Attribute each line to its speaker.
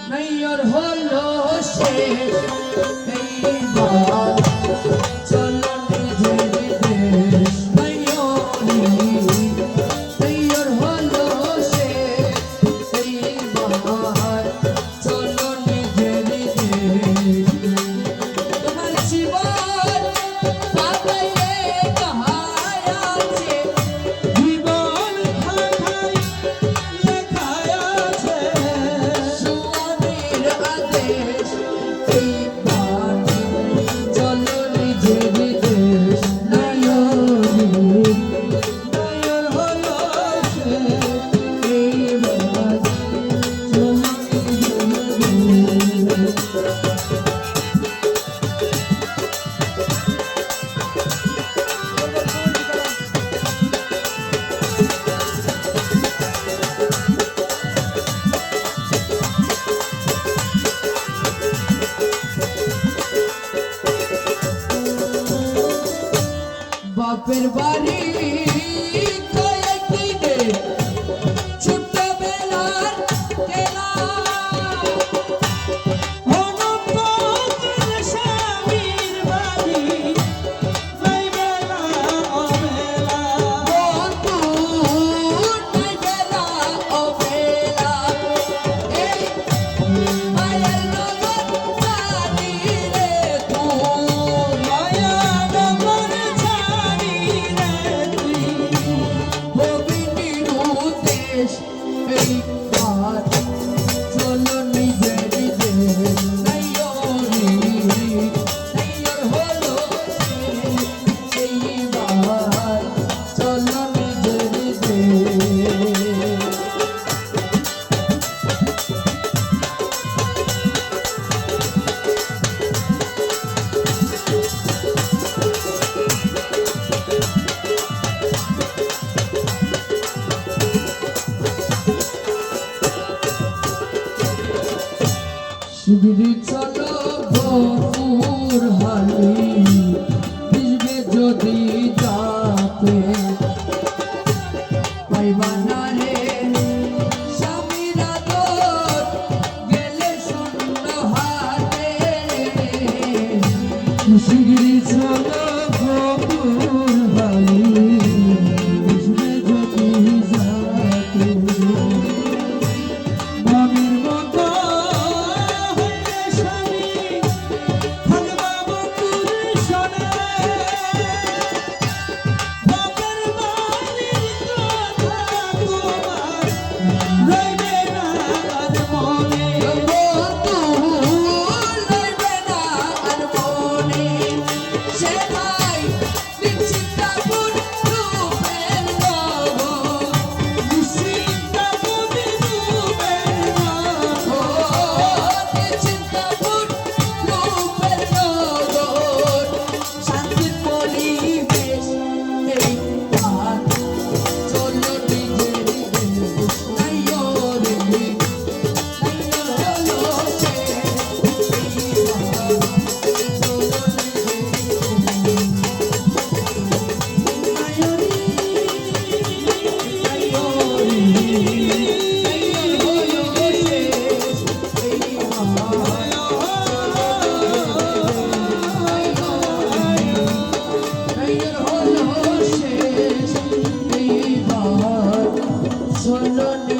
Speaker 1: নয়র হলো শেষ এইবার চলো নিজের দেশ নয়র হলো শেষ এইবার চলো নিজের দেশ তোমার জীবন পাতায়ে কাহায় আছে
Speaker 2: জীবন খাতায় লেখা আছে
Speaker 1: সুয়াদের আদেশ এইবার চলো নিজের দেশ
Speaker 2: নয়র হলো শেষ
Speaker 1: এইবার চলো নিজের দেশ বাপের বাড়ি কয়েকদিনে ছোটবেলার খেলা
Speaker 2: অনুপমের স্বামীর বাড়ি নাই বেলা অবেলা
Speaker 1: বন্ধু নাই বেলা অবেলা এই মায়ের নগর জানি রে তুই
Speaker 2: মায়া নগর ছাড়ি রে তুই
Speaker 1: ভগিনীর উদ্দেশ এইবার চলো নিজের দেশ নয়র হলো এইবার চলো নিজের দেশ শিবিরে চলো ভরপুর হালি ভিজবে যদি যাতে পাইবা না রে স্বামীর আদর গেলে শূন্য হাতে
Speaker 2: শিগগিরি চলো গোপুর বাড়ি বুঝবে যদি যাতে মনের মতো হইলে স্বামী থাকবা বন্ধুর সনে বাপের বাড়ির কথা তোমার রইবে না আর মনে
Speaker 1: বন্ধু লইবে না আর মনে সে ভাই বিচিত্রাপুর রূপের নগর
Speaker 2: চিন্তাপুর রূপের
Speaker 1: বিচিত্রাপুর রূপের নগর শান্তির পরিবেশ এইবার চলো নিজের দেশ নয়র হলো শেষ এইবার চলো Solo